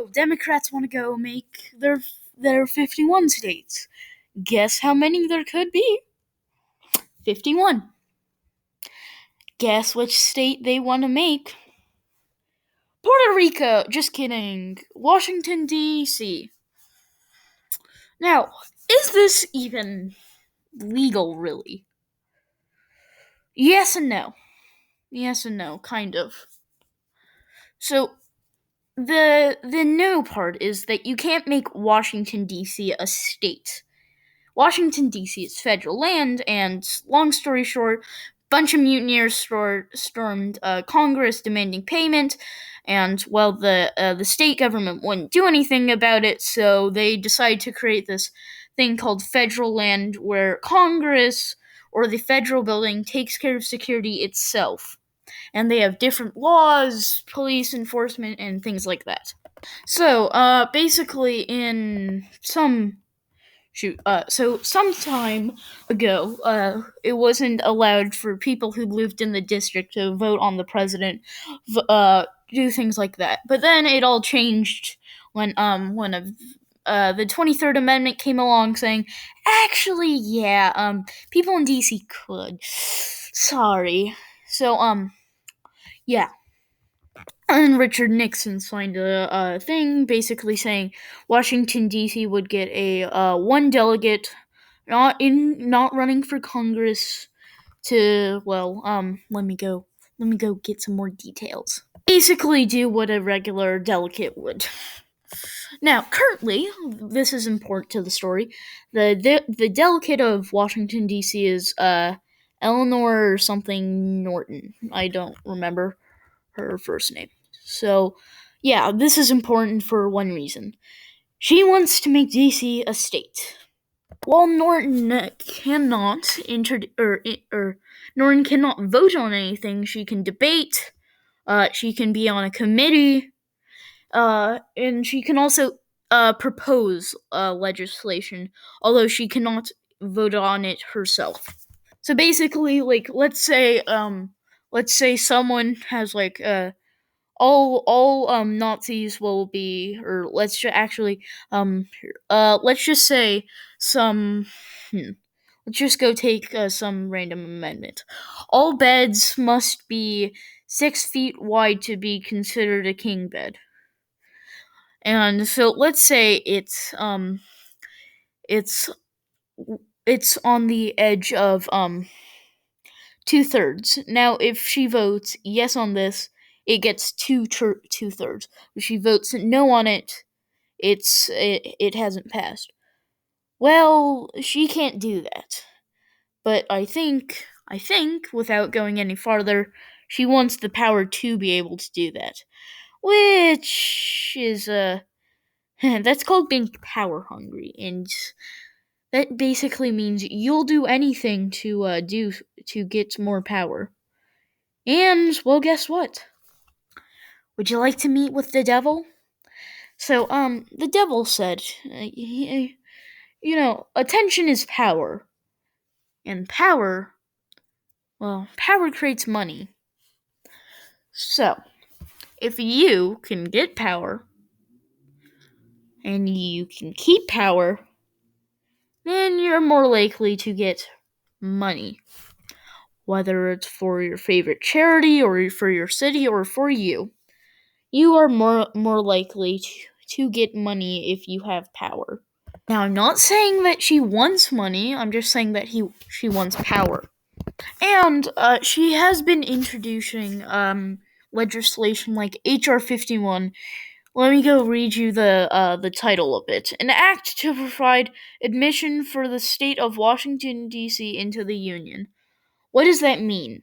Democrats want to go make their 51 states. Guess how many there could be? 51. Guess which state they want to make? Puerto Rico. Just kidding. Washington, D.C. Now, is this even legal, really? Yes and no. Yes and no, kind of. So, the no part is that you can't make Washington, D.C. a state. Washington, D.C. is federal land, and long story short, bunch of mutineers stormed Congress demanding payment, and well, the state government wouldn't do anything about it, so they decided to create this thing called federal land, where Congress or the federal building takes care of security itself, and they have different laws, police enforcement, and things like that. So, basically, in some so some time ago, it wasn't allowed for people who lived in the district to vote on the president, do things like that. But then it all changed when the 23rd Amendment came along, saying, actually, yeah, people in DC could. Sorry. So, yeah. And Richard Nixon signed a thing basically saying Washington D.C. would get a one delegate, not running for Congress. To let me go get some more details. Basically, do what a regular delegate would. Now, currently, this is important to the story. The delegate of Washington D.C. is Eleanor something Norton. I don't remember her first name. So, yeah, this is important for one reason. She wants to make DC a state. While Norton cannot Norton cannot vote on anything, she can debate. She can be on a committee, and she can also propose legislation, although she cannot vote on it herself. So basically, like let's say someone has like all Nazis will be, or let's just say some let's just go take some random amendment. All beds must be 6 feet wide to be considered a king bed. And so let's say it's it's on the edge of 2/3. Now, if she votes yes on this, it gets 2/3. If she votes no on it, it hasn't passed. Well, she can't do that. But I think, without going any farther, she wants the power to be able to do that. Which is, that's called being power hungry, and that basically means you'll do anything to get more power. And, well, guess what? Would you like to meet with the devil? So, the devil said, attention is power. And power, well, power creates money. So, if you can get power, and you can keep power, then you're more likely to get money. Whether it's for your favorite charity, or for your city, or for you. You are more likely to get money if you have power. Now, I'm not saying that she wants money. I'm just saying that she wants power. And she has been introducing legislation like HR 51. Let me go read you the title of it. An act to provide admission for the state of Washington, D.C. into the Union. What does that mean?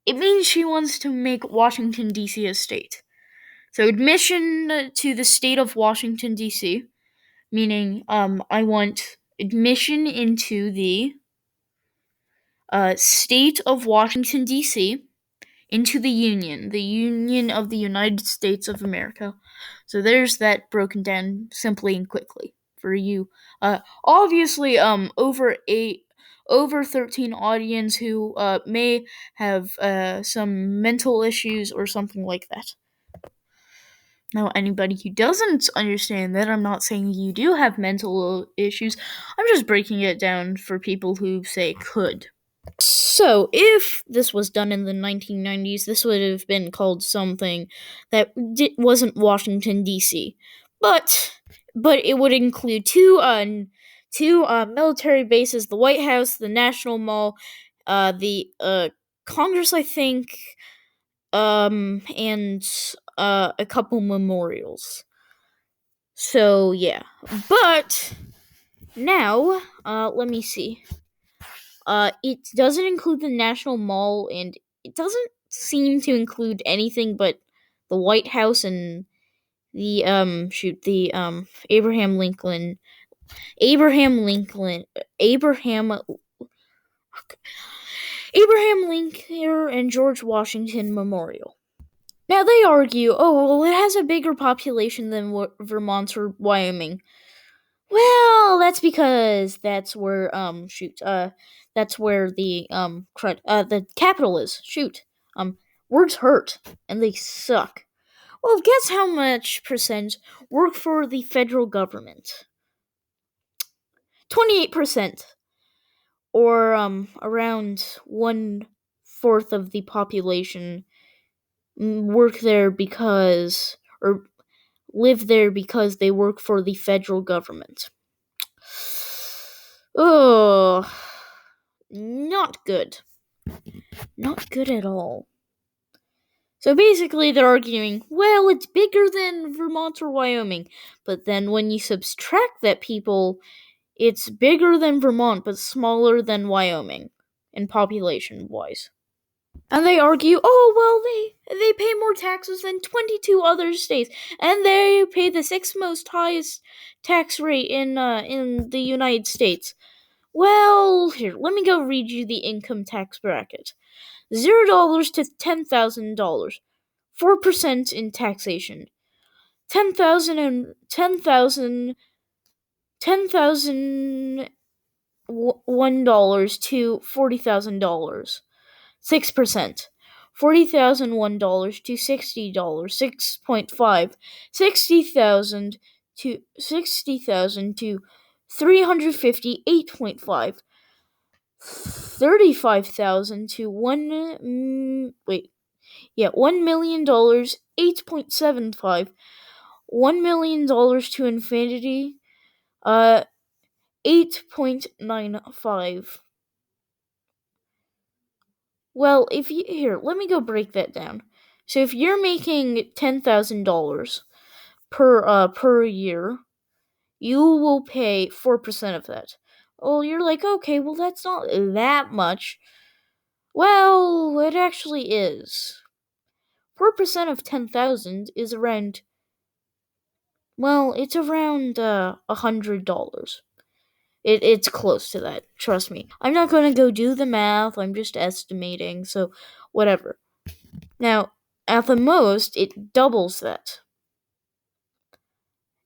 It means she wants to make Washington, D.C. a state. So admission to the state of Washington, D.C., meaning I want admission into the state of Washington, D.C., into the Union of the United States of America. So there's that broken down simply and quickly for you. Obviously, over 13 audience who may have some mental issues or something like that. Now, anybody who doesn't understand that, I'm not saying you do have mental issues, I'm just breaking it down for people who say could. So, if this was done in the 1990s, this would have been called something that wasn't Washington D.C., but it would include two military bases: the White House, the National Mall, the Congress, I think, and a couple memorials. So yeah, but now, let me see. It doesn't include the National Mall, and it doesn't seem to include anything but the White House and the Abraham Lincoln, Abraham, Abraham Lincoln and George Washington Memorial. Now they argue, oh well, it has a bigger population than Vermont or Wyoming. Well, that's because that's where the capital is. Words hurt and they suck. Well, guess how much percent work for the federal government? 28%, or around 1/4 of the population work there because or live there because they work for the federal government. Oh, not good. Not good at all. So basically, they're arguing, well, it's bigger than Vermont or Wyoming. But then when you subtract that people, it's bigger than Vermont, but smaller than Wyoming in population wise. And they argue, oh, well, they pay more taxes than 22 other states, and they pay the sixth most highest tax rate in the United States. Well, here, let me go read you the income tax bracket. $0 to $10,000, 4% in taxation. 10,000 and 10,000 $10,001 to $40,000, 6%. $40,001 to $60, 6.5. 60,000 to 350, 8.5. 35,000 to $1 million, 8.75. $1 million to infinity, 8.95. Well, let me go break that down. So if you're making $10,000 per year, you will pay 4% of that. Well, you're like, okay, well that's not that much. Well, it actually is. 4% of 10,000 is around, well, it's around $100. It's close to that, trust me. I'm not going to go do the math, I'm just estimating, so whatever. Now, at the most, it doubles that.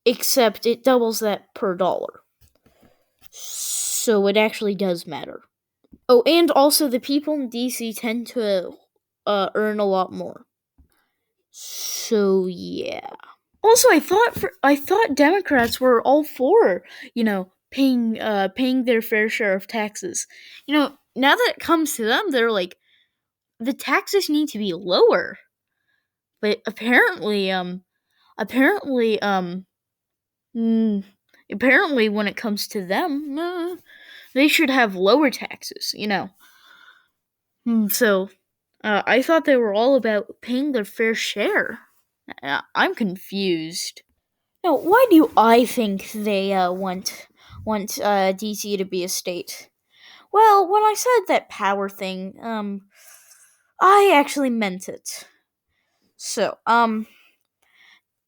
Except it doubles that per dollar. So it actually does matter. Oh, and also the people in DC tend to earn a lot more. So yeah. Also, I thought Democrats were all for, paying their fair share of taxes. Now that it comes to them, they're like, the taxes need to be lower. But apparently, when it comes to them, they should have lower taxes. So, I thought they were all about paying their fair share. I'm confused. Now, why do I think they want DC to be a state? Well, when I said that power thing, I actually meant it. So,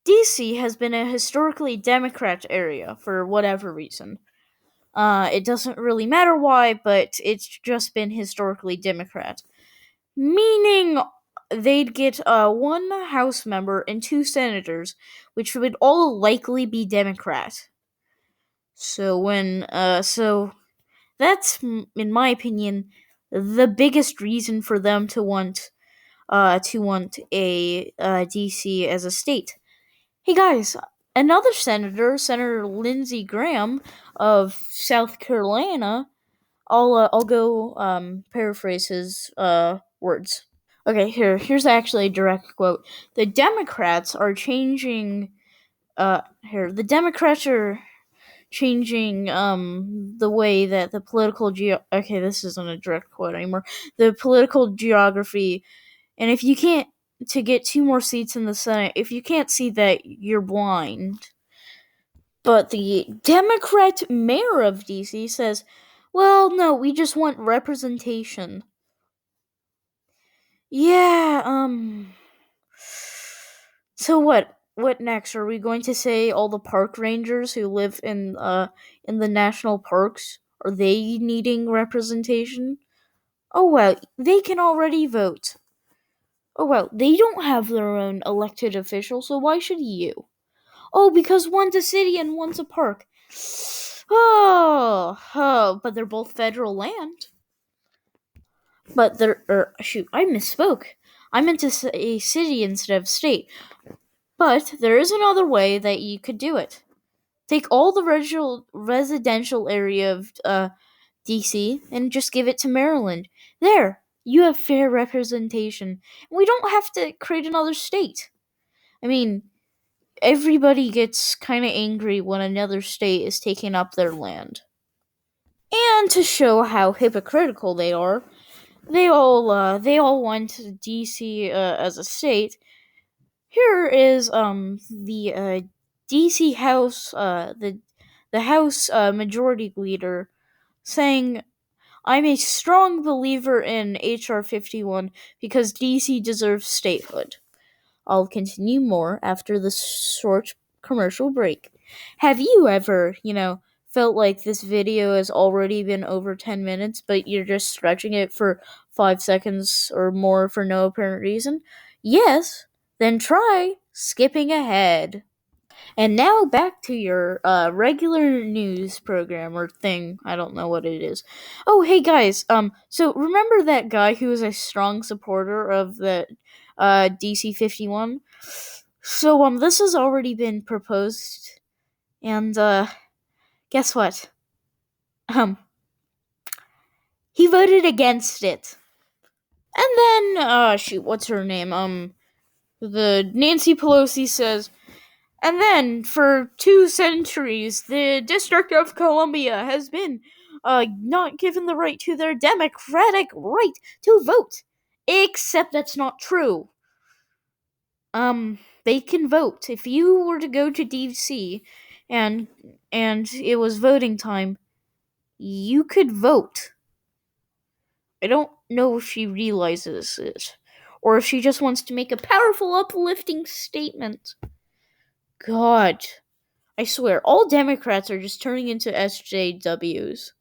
DC has been a historically Democrat area for whatever reason. It doesn't really matter why, but it's just been historically Democrat. Meaning they'd get one House member and two senators, which would all likely be Democrat. So that's, in my opinion, the biggest reason for them to want a DC as a state. Hey guys, another senator, Senator Lindsey Graham of South Carolina. I'll go paraphrase his words. Okay, here's actually a direct quote. The Democrats are changing. The Democrats are changing the way that the political okay, this isn't a direct quote anymore. The political geography, and if you can't to get two more seats in the Senate, if you can't see that, you're blind. But the Democrat mayor of DC says, "Well, no, we just want representation." Yeah, so what next? Are we going to say all the park rangers who live in the national parks, are they needing representation? Oh well, they can already vote. Oh well, they don't have their own elected official, so why should you? Oh, because one's a city and one's a park. Oh, but they're both federal land. But they're shoot, I misspoke. I meant to say city instead of state. But there is another way that you could do it. Take all the residential area of DC and just give it to Maryland. There, you have fair representation. We don't have to create another state. I mean, everybody gets kind of angry when another state is taking up their land. And to show how hypocritical they all want DC as a state. Here is the DC House the House Majority Leader saying, "I'm a strong believer in HR 51 because DC deserves statehood." I'll continue more after this short commercial break. Have you ever, felt like this video has already been over 10 minutes, but you're just stretching it for 5 seconds or more for no apparent reason? Yes? Then try skipping ahead. And now back to your regular news program or thing. I don't know what it is. Oh, hey guys. So remember that guy who was a strong supporter of the DC 51? So this has already been proposed, and guess what? Um, he voted against it. And then shoot, what's her name? The Nancy Pelosi says, and then, for 2 centuries, the District of Columbia has been not given the right to their democratic right to vote. Except that's not true. They can vote. If you were to go to DC and it was voting time, you could vote. I don't know if she realizes it, or if she just wants to make a powerful, uplifting statement. God. I swear, all Democrats are just turning into SJWs.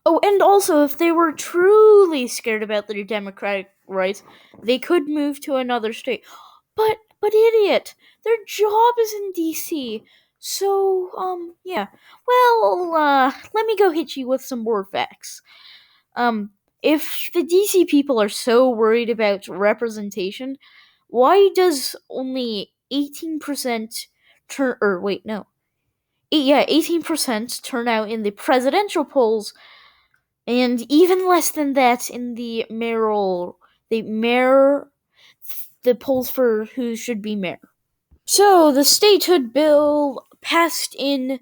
Oh, and also, if they were truly scared about their democratic rights, they could move to another state. But idiot, their job is in DC. So, yeah. Well, let me go hit you with some more facts. If the DC people are so worried about representation, why does only 18% turn, or wait, no, yeah, 18% turnout in the presidential polls, and even less than that in the mayor, the polls for who should be mayor. So the statehood bill passed in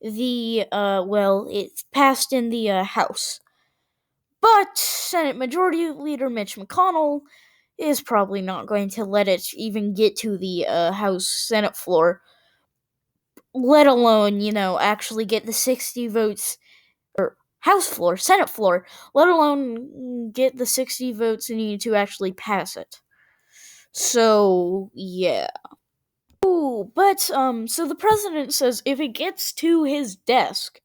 it passed in the House, but Senate Majority Leader Mitch McConnell is probably not going to let it even get to the House Senate floor, let alone, actually get the 60 votes, or House floor, Senate floor, let alone get the 60 votes needed to actually pass it. So, yeah. Ooh, but, so the president says if it gets to his desk,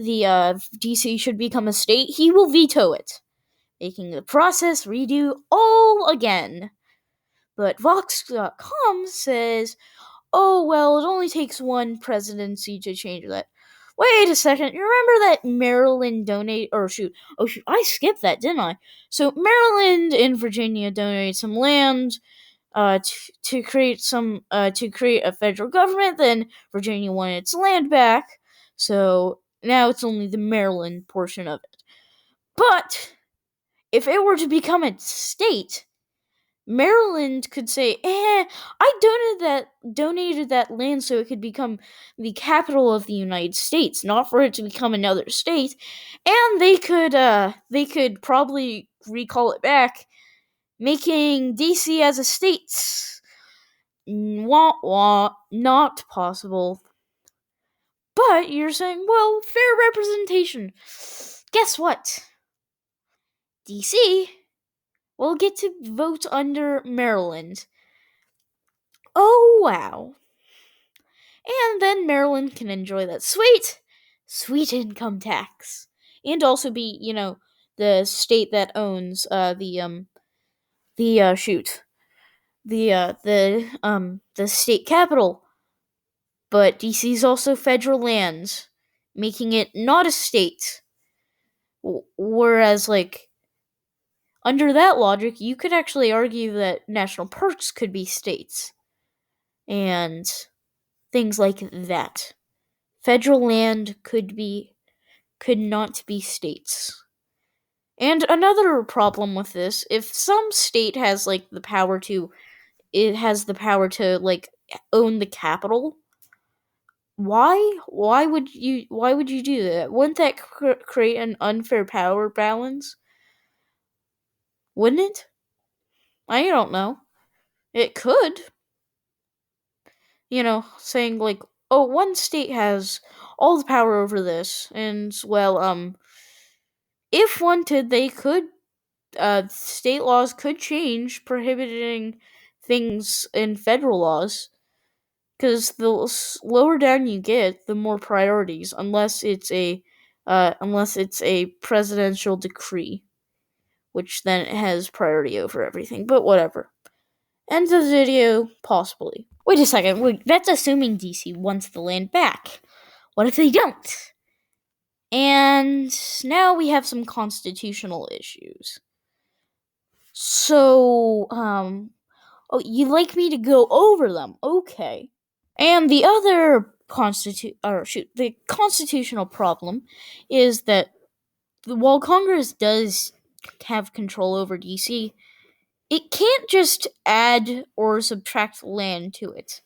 DC should become a state, he will veto it, making the process redo all again. But Vox.com says, oh, well, it only takes one presidency to change that. Wait a second. You remember that Maryland donate I skipped that, didn't I? So Maryland and Virginia donate some land to create a federal government. Then Virginia wanted its land back, so now it's only the Maryland portion of it. But if it were to become a state, Maryland could say, I donated that land so it could become the capital of the United States, not for it to become another state." And they could probably recall it back, making DC as a state. Wah wah, not possible. But you're saying, well, fair representation. Guess what? DC will get to vote under Maryland. Oh, wow. And then Maryland can enjoy that sweet income tax. And also be, the state that owns the state capital. But DC is also federal lands, making it not a state. Whereas, under that logic, you could actually argue that national parks could be states. And things like that. Federal land could not be states. And another problem with this, if some state has the power to own the capital, why would you do that? Wouldn't that create an unfair power balance? Wouldn't it? I don't know. It could. Saying oh, one state has all the power over this, and if wanted, they could state laws could change prohibiting things in federal laws, because the lower down you get, the more priorities, unless it's a presidential decree, which then has priority over everything. But whatever. End of the video, possibly. Wait a second. That's assuming DC wants the land back. What if they don't? And now we have some constitutional issues. So, oh, you'd like me to go over them? Okay. And the other the constitutional problem is that while Congress does have control over DC, it can't just add or subtract land to it.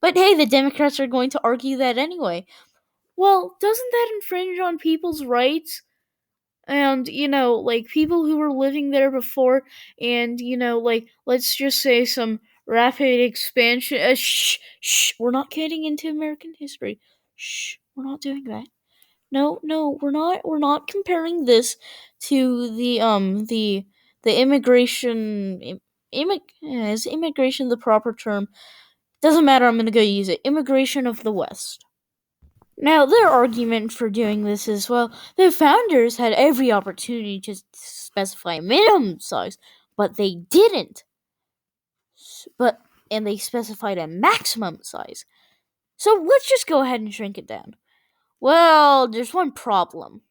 But hey, the Democrats are going to argue that anyway. Well, doesn't that infringe on people's rights? And, people who were living there before, and, let's just say some rapid expansion. We're not getting into American history. We're not doing that. No, we're not comparing this to the immigration. Is immigration the proper term? Doesn't matter, I'm gonna go use it. Immigration of the West. Now, their argument for doing this is, well, the founders had every opportunity to specify a minimum size, but they didn't. And they specified a maximum size. So let's just go ahead and shrink it down. Well, there's one problem.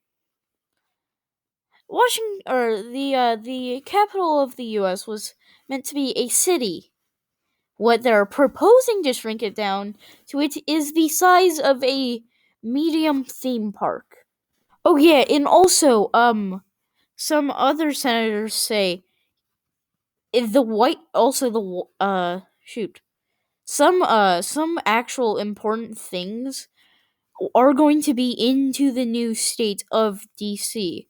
The capital of the U.S. was meant to be a city. What they're proposing to shrink it down to it is the size of a medium theme park. Oh yeah, and also, some other senators say some actual important things are going to be into the new state of DC.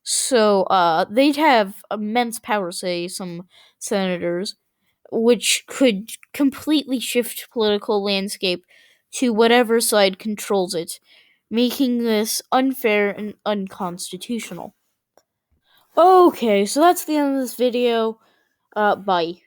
So, they'd have immense power, say some senators, which could completely shift political landscape to whatever side controls it, making this unfair and unconstitutional. Okay, so that's the end of this video. Bye.